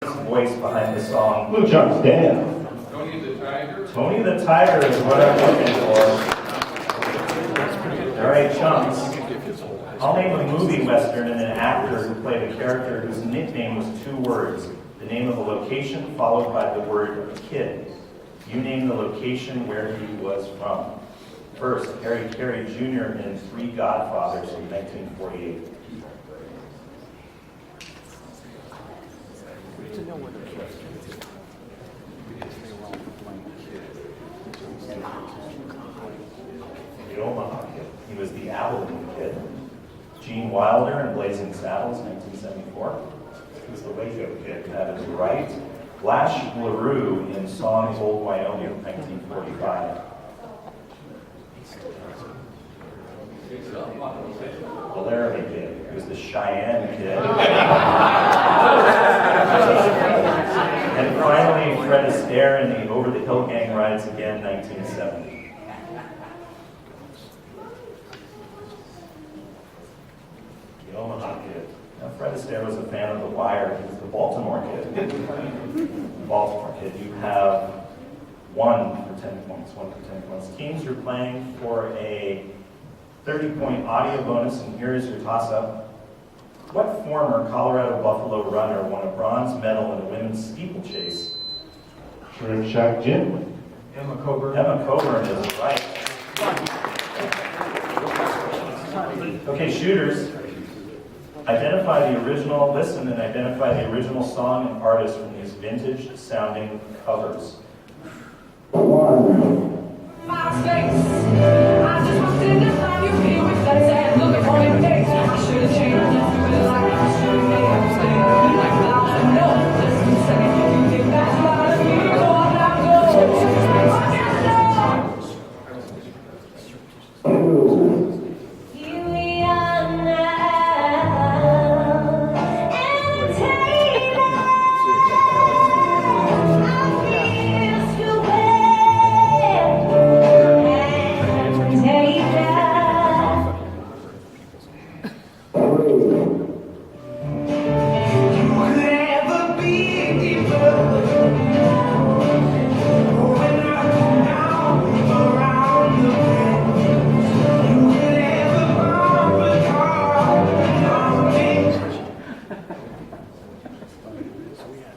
voice behind the song. Blue Chuck's Dan. Tony the Tiger. Tony the Tiger is what I'm looking for. All right, chunks. I'll name a movie western and an actor who played a character whose nickname was 2 words. The name of a location followed by the word kid. You name the location where he was from. First, Harry Carey Jr. in Three Godfathers in 1948. The Omaha Kid. He was the Abilene Kid. Gene Wilder in Blazing Saddles, 1974. He was the Waco Kid. That is right. Lash LaRue in Song Old Wyoming, 1945. The Laramie Kid. He was the Cheyenne Kid. And finally, Fred Astaire in the Over the Hill Gang Rides Again, 1970. The Omaha Kid. Now, Fred Astaire was a fan of The Wire. He was the Baltimore Kid. The Baltimore Kid. You have 1 for 10 points. 1 for 10 points. Teams, you're playing for a 30-point audio bonus, and here is your toss-up. What former Colorado Buffalo runner won a bronze medal in a women's steeplechase? Shrimp Shack Jim. Emma Coburn. Emma Coburn is right. Okay, shooters. Identify the original, listen and identify the original song and artist from these vintage-sounding covers.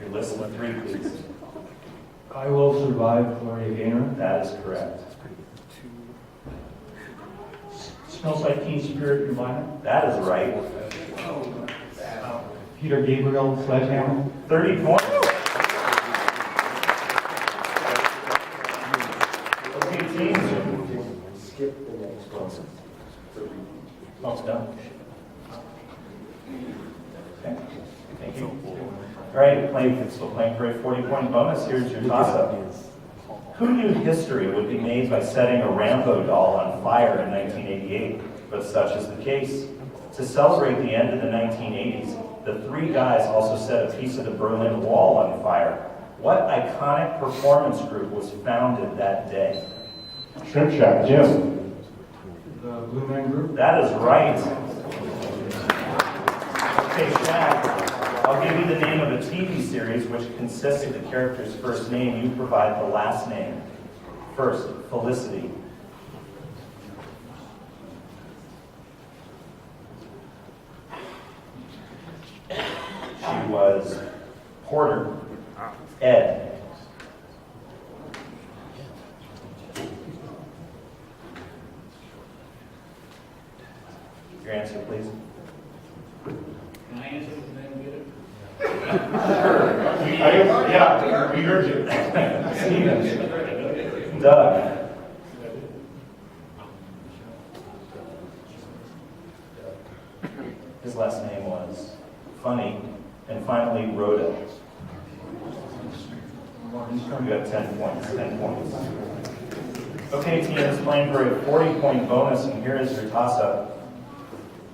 Your list of 3, please. I Will Survive, Gloria Gaynor. That is correct. Smells Like Teen Spirit, Nirvana. That is right. Peter Gabriel, Sledgehammer. 30 points. Okay, teams. Skip the next one. Almost done. Okay, thank you. All right, still playing for a 40-point bonus. Here's your toss-up. Who knew history would be made by setting a Rambo doll on fire in 1988? But such is the case. To celebrate the end of the 1980s, the 3 guys also set a piece of the Berlin Wall on fire. What iconic performance group was founded that day? Shrimp Shack Jim. The Blue Man Group. That is right. Okay, Shaq, I'll give you the name of a TV series which consists of the character's first name. You provide the last name. First, Felicity. She was Porter. Ed. Your answer, please. Can I answer the name of it? Yeah, we heard you. Steven. Doug. His last name was Funny. And finally, Rhoda. You got 10 points. 10 points. Okay, team is playing for a 40-point bonus, and here is your toss-up.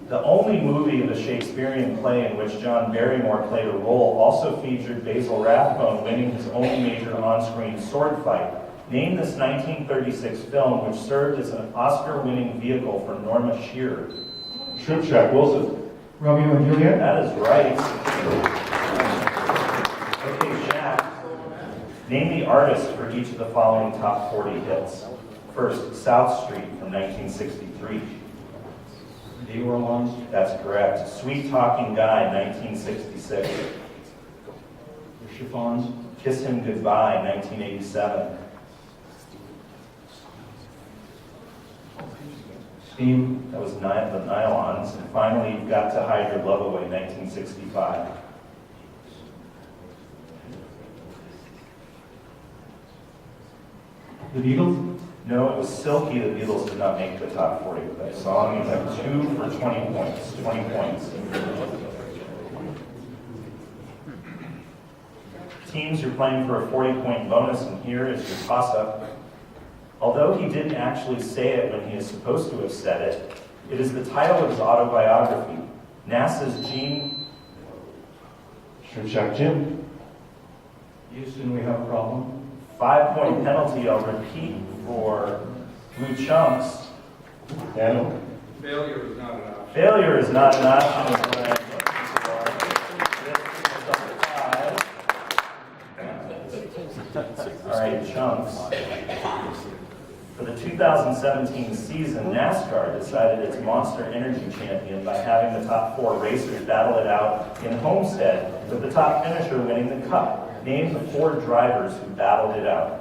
The only movie of the Shakespearean play in which John Barrymore played a role also featured Basil Rathbone winning his only major on-screen sword fight. Name this 1936 film which served as an Oscar-winning vehicle for Norma Shearer. Shrimp Shack Wilson. Romeo and Juliet. That is right. Name the artist for each of the following top 40 hits. First, South Street from 1963. New Orleans. That's correct. Sweet Talking Guy, 1966. The Chiffons. Kiss Him Goodbye, 1987. Steam. That was the Nylons. And finally, You've Got to Hide Your Love Away, 1965. The Beatles. No, it was Silky. The Beatles did not make the top 40 with that song. You have 2 for 20 points. 20 points. Teams, you're playing for a 40-point bonus, and here is your toss-up. Although he didn't actually say it when he is supposed to have said it, it is the title of his autobiography. NASA's Gene... Shrimp Shack Jim. Houston, we have a problem. 5-point penalty, I'll repeat for Blue Chunks. Daniel. Failure is not an option. Failure is not an option. Is what I'm looking for. All right, Chunks. For the 2017 season, NASCAR decided its Monster Energy champion by having the top 4 racers battle it out in Homestead, with the top finisher winning the Cup. Name the 4 drivers who battled it out.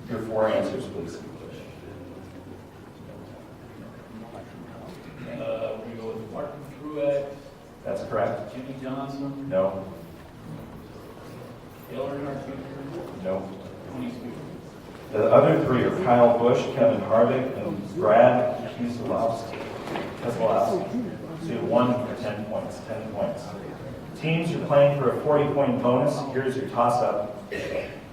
Your 4 answers, please. We go with Martin Truex, That's correct. Jimmy Johnson, No. Dale Earnhardt Jr., No. Tony Stewart. The other 3 are Kyle Busch, Kevin Harvick, and Brad Keselowski. So you have 1 for 10 points. 10 points. Teams, you're playing for a 40-point bonus. Here's your toss-up.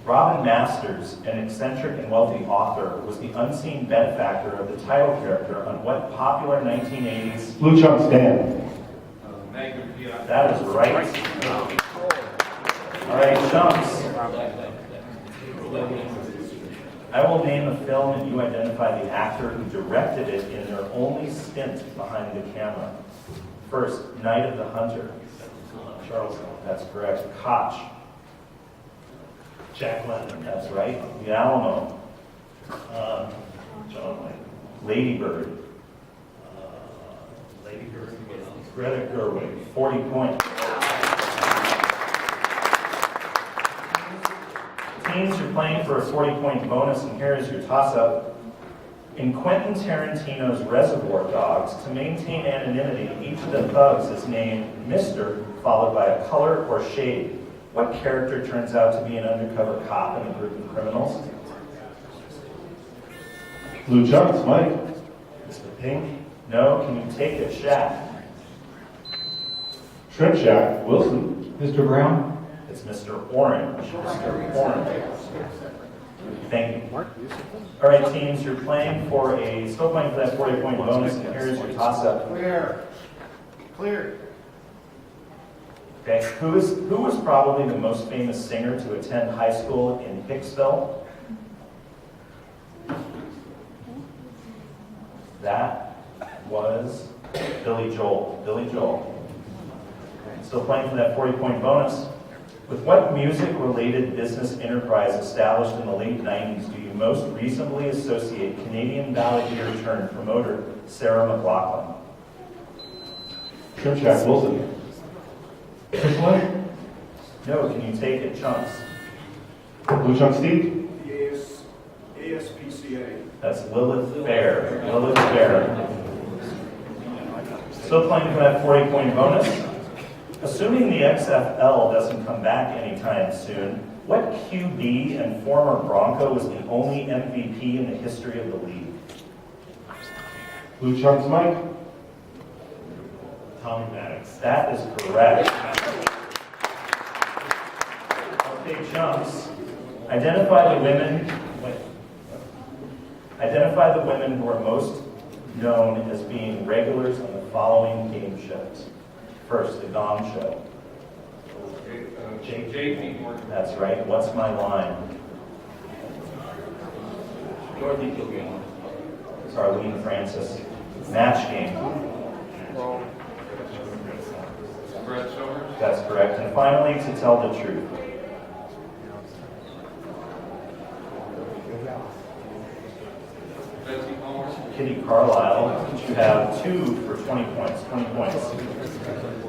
Robin Masters, an eccentric and wealthy author, was the unseen benefactor of the title character on what popular 1980s... Blue Chunks Dan. Magnum PI. That is right. All right, Chunks. I will name a film and you identify the actor who directed it in their only stint behind the camera. First, Night of the Hunter. Charles, that's correct. Koch. Jack Lemmon, that's right. The Alamo. John Wayne. Lady Bird. Greta Gerwig, 40 points. Teams, you're playing for a 40-point bonus, and here is your toss-up. In Quentin Tarantino's Reservoir Dogs, to maintain anonymity, each of the thugs is named Mr., followed by a color or shade. What character turns out to be an undercover cop in a group of criminals? Blue Chunks Mike. Mr. Pink? No, can you take it, Shaq? Shrimp Shack Wilson. Mr. Brown. It's Mr. Orange. Mr. Orange. Thank you. All right, teams, you're playing for still playing for that 40-point bonus, and here's your toss-up. Clear. Okay, who was probably the most famous singer to attend high school in Hicksville? That was Billy Joel. Billy Joel. Still playing for that 40-point bonus. With what music-related business enterprise established in the late 90s do you most reasonably associate Canadian balladeer turned promoter Sarah McLachlan? Shrimp Shack Wilson. Chris No, can you take it, Chunks? Blue Chunks Steve. ASPCA. That's Lilith Fair. Lilith Fair. Still playing for that 40-point bonus. Assuming the XFL doesn't come back anytime soon, what QB and former Bronco was the only MVP in the history of the league? Blue Chunks Mike. Tommy Maddox. That is correct. Okay, Chunks. Identify the women. Identify the women who are most known as being regulars on the following game shows. First, The Gong Show. J.P. Morgan. That's right. What's My Line? Dorothy Kilgallen. It's Arlene Francis. Match Game. Brett Somers. That's correct. And finally, To Tell the Truth. Betsy Palmer. Kitty Carlisle. You have 2 for 20 points. 20 points.